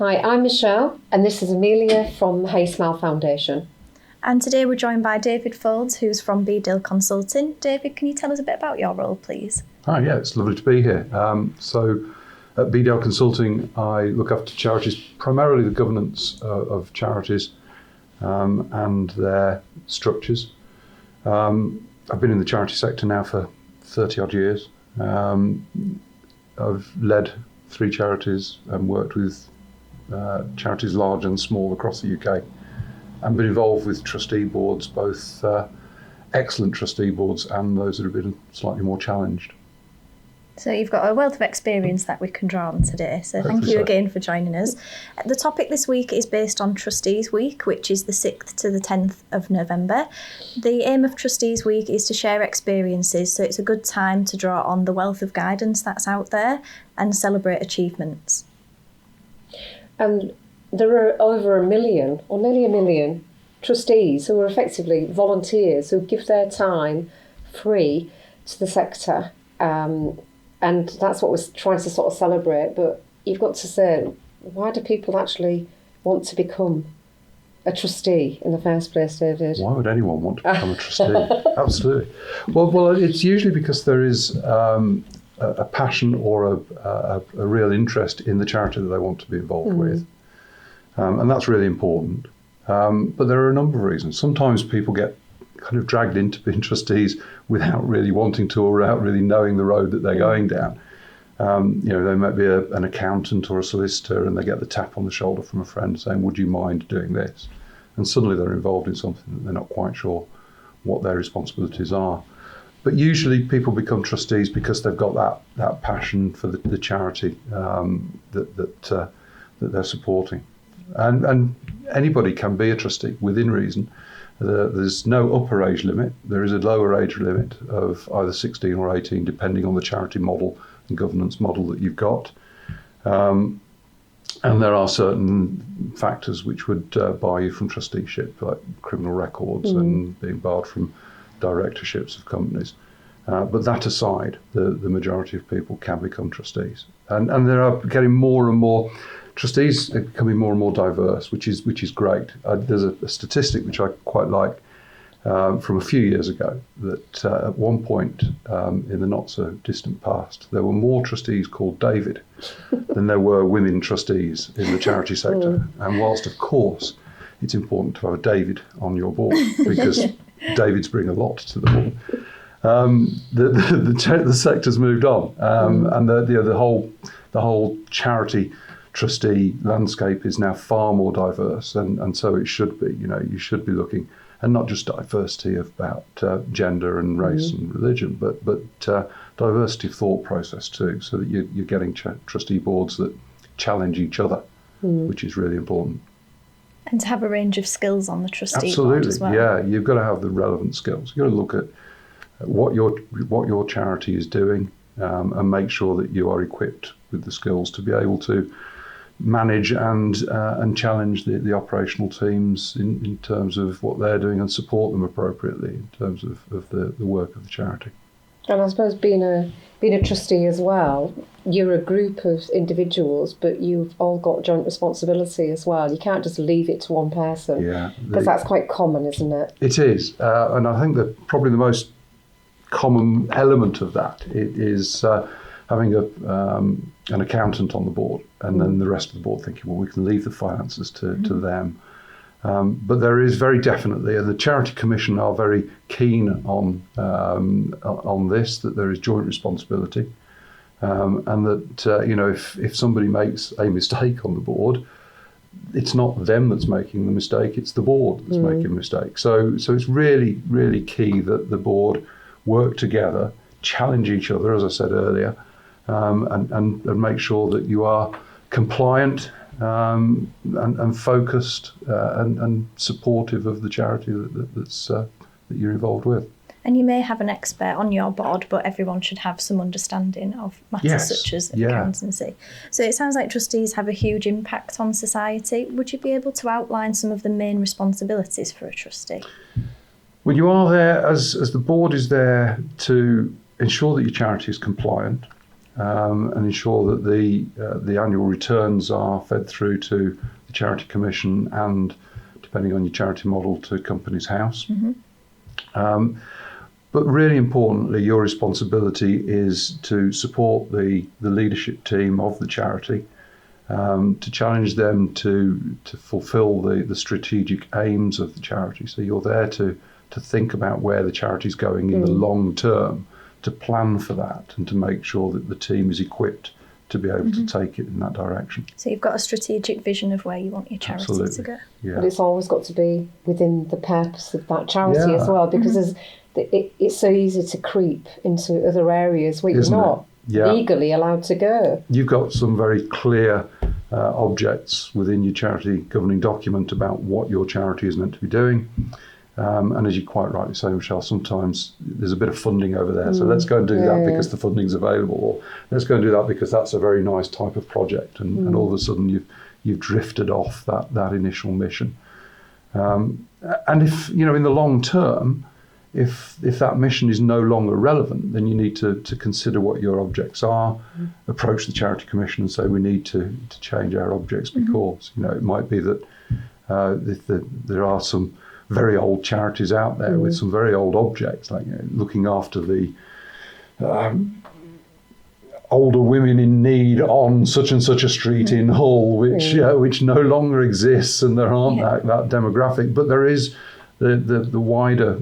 Hi, I'm Michelle, and this is Amelia from HEY Smeil Foundation. And today we're joined by David Foulds, who's from Beedale Consulting. David, can you tell us a bit about your role, please? Hi, yeah, it's lovely to be here. So at Beedale Consulting, I look after charities, primarily the governance of charities and their structures. I've been in the charity sector now for 30 odd years. I've led 3 charities and worked with charities large and small across the UK, and been involved with trustee boards, both excellent trustee boards and those that have been slightly more challenged. So you've got a wealth of experience that we can draw on today, so thank you again for joining us. The topic this week is based on Trustees Week, which is the 6th to the 10th of November. The aim of Trustees Week is to share experiences, so it's a good time to draw on the wealth of guidance that's out there and celebrate achievements. And there are over 1 million, or nearly 1 million, trustees who are effectively volunteers who give their time free to the sector. And that's what we're trying to sort of celebrate. But you've got to say, why do people actually want to become a trustee in the first place, David? Why would anyone want to become a trustee? Absolutely. Well, it's usually because there is a passion or a real interest in the charity that they want to be involved with. And that's really important. But there are a number of reasons. Sometimes people get kind of dragged into being trustees without really wanting to, or without really knowing the road that they're going down. They might be an accountant or a solicitor, and they get the tap on the shoulder from a friend saying, would you mind doing this? And suddenly they're involved in something that they're not quite sure what their responsibilities are. But usually people become trustees because they've got that passion for the charity that they're supporting. And anybody can be a trustee within reason. There's no upper age limit. There is a lower age limit of either 16 or 18, depending on the charity model and governance model that you've got. And there are certain factors which would bar you from trusteeship, like criminal records and being barred from directorships of companies. But that aside, the majority of people can become trustees. And there are getting more and more. Trustees are becoming more and more diverse, which is great. There's a statistic which I quite like from a few years ago that at one point in the not so distant past, there were more trustees called David than there were women trustees in the charity sector. And whilst, of course, it's important to have a David on your board because Davids bring a lot to the board, the sector's moved on, and the whole charity trustee landscape is now far more diverse, and so it should be. You should be looking, and not just diversity about gender and race and religion, but diversity of thought process too, so that you're getting trustee boards that challenge each other, which is really important. And to have a range of skills on the trustee Absolutely. board as well. Yeah, you've got to have the relevant skills. You've got to look at what your charity is doing and make sure that you are equipped with the skills to be able to manage and challenge the operational teams in terms of what they're doing and support them appropriately in terms of the work of the charity. And I suppose being a trustee as well, you're a group of individuals, but you've all got joint responsibility as well. You can't just leave it to one person. Yeah, because that's quite common, isn't it? It is, and I think that probably the most common element of that is having an accountant on the board, and then the rest of the board thinking, well, we can leave the finances to them. But there is very definitely, and the Charity Commission are very keen on this, that there is joint responsibility, and that if somebody makes a mistake on the board, it's not them that's making the mistake; it's the board that's making the mistake. So it's really, really key that the board work together, challenge each other, as I said earlier, and make sure that you are compliant and focused and supportive of the charity that you're involved with. And you may have an expert on your board, but everyone should have some understanding of matters such as accountancy. So it sounds like trustees have a huge impact on society. Would you be able to outline some of the main responsibilities for a trustee? Well, you are there as the board is there to ensure that your charity is compliant, and ensure that the annual returns are fed through to the Charity Commission and, depending on your charity model, to Companies House. But really importantly, your responsibility is to support the leadership team of the charity, to challenge them to fulfil the strategic aims of the charity. So you're there to think about where the charity is going in the long term, to plan for that and to make sure that the team is equipped to be able to take it in that direction. So you've got a strategic vision of where you want your charity to go. Yeah. But it's always got to be within the purpose of that charity as well, because it's so easy to creep into other areas where you're not legally allowed to go. You've got some very clear objects within your charity governing document about what your charity is meant to be doing. And as you quite rightly say, Michelle, sometimes there's a bit of funding over there. So let's go and do that because the funding's available. Or let's go and do that because that's a very nice type of project. And all of a sudden you've drifted off that initial mission. And if, in the long term, if that mission is no longer relevant, then you need to consider what your objects are, approach the Charity Commission and say we need to change our objects because, it might be that there are some very old charities out there with some very old objects, like looking after the older women in need on such and such a street in Hull, which no longer exists, and there aren't that demographic. But there is the wider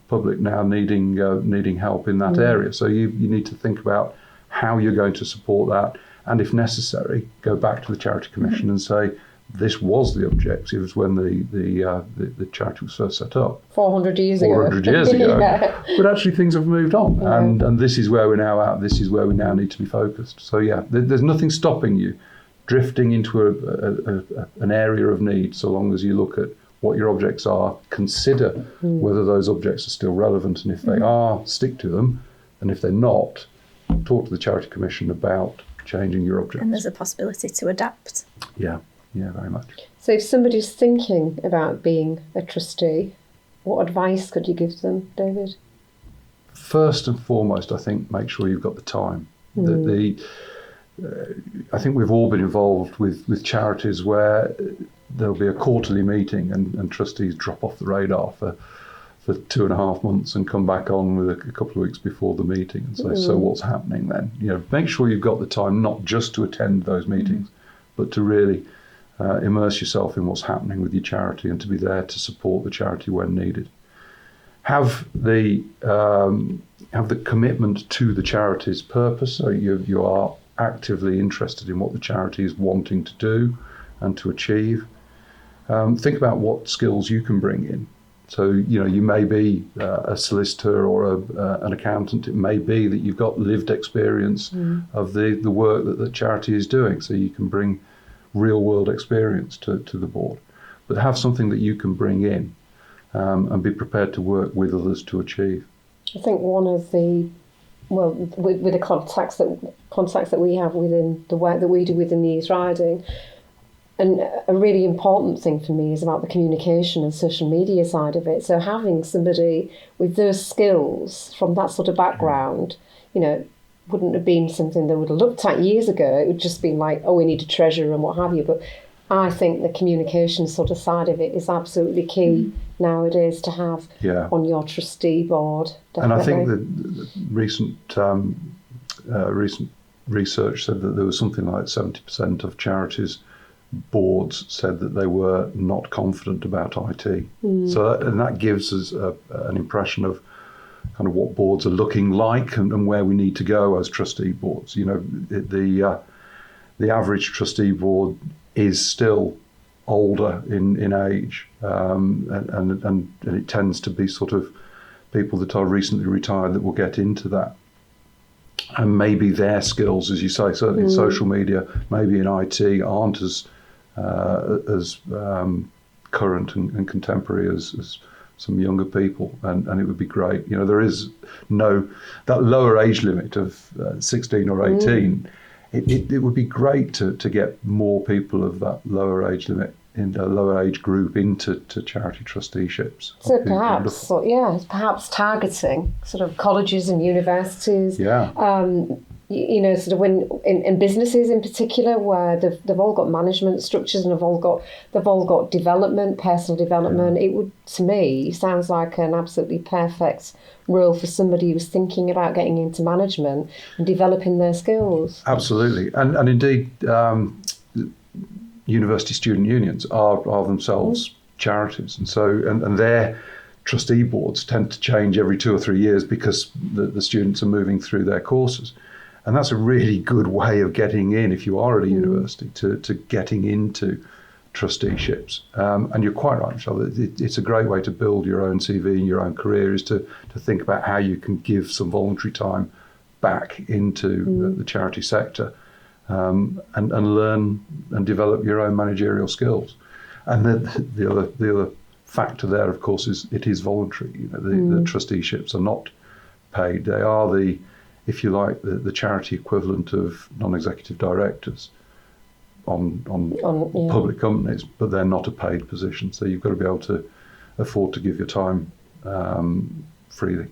public now needing help in that area. So you need to think about how you're going to support that, and if necessary, go back to the Charity Commission and say, this was the objectives when the charity was first set up. 400 years ago. 400 years ago. But actually things have moved on. And this is where we're now at. This is where we now need to be focused. So there's nothing stopping you drifting into an area of need, so long as you look at what your objects are, consider whether those objects are still relevant, and if they are, stick to them. And if they're not, talk to the Charity Commission about changing your objects. And there's a possibility to adapt. Yeah, very much. So if somebody's thinking about being a trustee, what advice could you give them, David? First and foremost, I think, make sure you've got the time. I think we've all been involved with charities where there'll be a quarterly meeting and trustees drop off the radar for 2.5 months and come back on with a couple of weeks before the meeting and say, so what's happening then? Make sure you've got the time not just to attend those meetings, but to really immerse yourself in what's happening with your charity and to be there to support the charity when needed. Have the commitment to the charity's purpose, so you are actively interested in what the charity is wanting to do and to achieve. Think about what skills you can bring in. So, you may be a solicitor or an accountant. It may be that you've got lived experience of the work that the charity is doing, so you can bring real world experience to the board. But have something that you can bring in and be prepared to work with others to achieve. I think one of the, with the contacts that we have within the work that we do within the East Riding, and a really important thing for me is about the communication and social media side of it. So having somebody with those skills from that sort of background, wouldn't have been something they would have looked at years ago. It would just been like, oh, we need a treasurer and what have you. But I think the communication sort of side of it is absolutely key nowadays to have on your trustee board. Definitely. And I think the recent research said that there was something like 70% of charities boards said that they were not confident about IT. So that gives us an impression of kind of what boards are looking like and where we need to go as trustee boards. The average trustee board is still older in age, and it tends to be sort of people that are recently retired that will get into that. And maybe their skills, as you say, certainly in social media, maybe in IT, aren't as current and contemporary as some younger people, and it would be great. There is that lower age limit of 16 or 18. It would be great to get more people of that lower age limit, in a lower age group, into charity trusteeships. So perhaps targeting sort of colleges and universities. you know, sort of when in businesses in particular, where they've all got management structures and they've all got development, personal development. It would, to me, sounds like an absolutely perfect role for somebody who's thinking about getting into management and developing their skills. Absolutely, and indeed, university student unions are themselves charities, and so and their trustee boards tend to change every 2 or 3 years because the students are moving through their courses. And that's a really good way of getting in, if you are at a university, to getting into trusteeships. And you're quite right, Michelle, it's a great way to build your own CV and your own career, is to think about how you can give some voluntary time back into the charity sector, and learn and develop your own managerial skills. And the other factor there, of course, is it is voluntary. You know, the trusteeships are not paid. They are if you like, the charity equivalent of non-executive directors on public companies, but they're not a paid position. So you've got to be able to afford to give your time freely.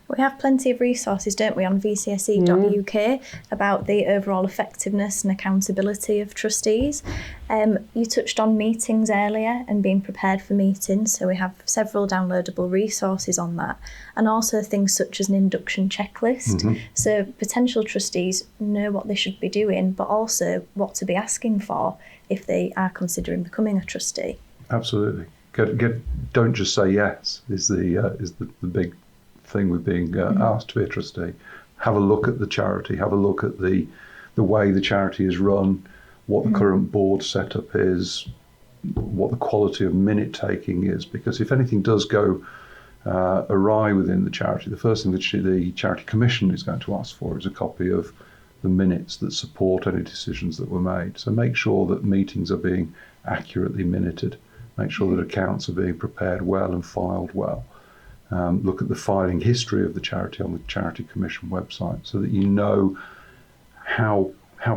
We have plenty of resources, don't we, on vcse.uk about the overall effectiveness and accountability of trustees. You touched on meetings earlier and being prepared for meetings, so we have several downloadable resources on that, and also things such as an induction checklist. So potential trustees know what they should be doing, but also what to be asking for if they are considering becoming a trustee. Absolutely. Don't just say yes is the big thing with being asked to be a trustee. Have a look at the charity, have a look at the way the charity is run, what the current board setup is, what the quality of minute taking is, because if anything does go awry within the charity, the first thing that the Charity Commission is going to ask for is a copy of the minutes that support any decisions that were made. So make sure that meetings are being accurately minuted, make sure that accounts are being prepared well and filed well. Look at the filing history of the charity on the Charity Commission website so that you know how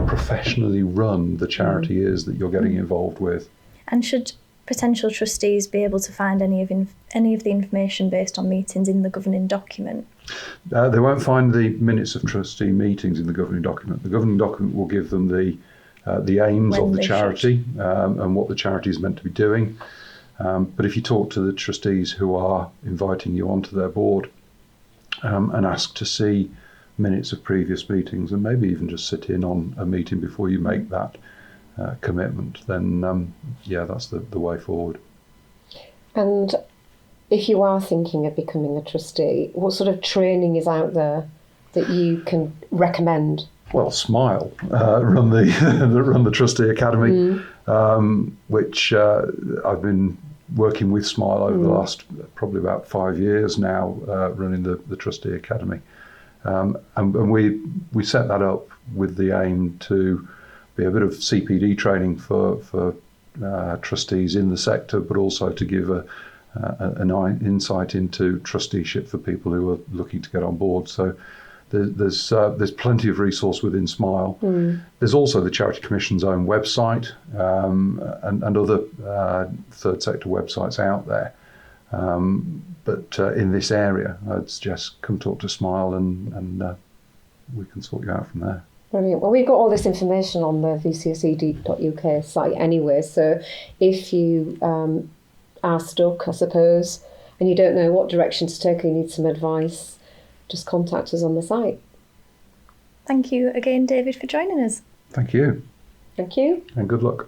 professionally run the charity is that you're getting involved with. And should potential trustees be able to find any of the information based on meetings in the governing document? They won't find the minutes of trustee meetings in the governing document. The governing document will give them the aims of the charity and what the charity is meant to be doing. But if you talk to the trustees who are inviting you onto their board and ask to see minutes of previous meetings, and maybe even just sit in on a meeting before you make that commitment, then that's the way forward. And if you are thinking of becoming a trustee, what sort of training is out there that you can recommend? Well, Smeil run the Trustee Academy, which I've been working with Smeil over the last probably about 5 years now, running the Trustee Academy. And we set that up with the aim to be a bit of CPD training for trustees in the sector, but also to give an insight into trusteeship for people who are looking to get on board. So there's plenty of resource within Smeil. There's also the Charity Commission's own website and other third sector websites out there. But in this area, I'd suggest come talk to Smeil and we can sort you out from there. Brilliant. Well, we've got all this information on the vcse.uk site anyway, so if you are stuck, I suppose, and you don't know what direction to take or you need some advice, just contact us on the site. Thank you again, David, for joining us. Thank you. Thank you. And good luck.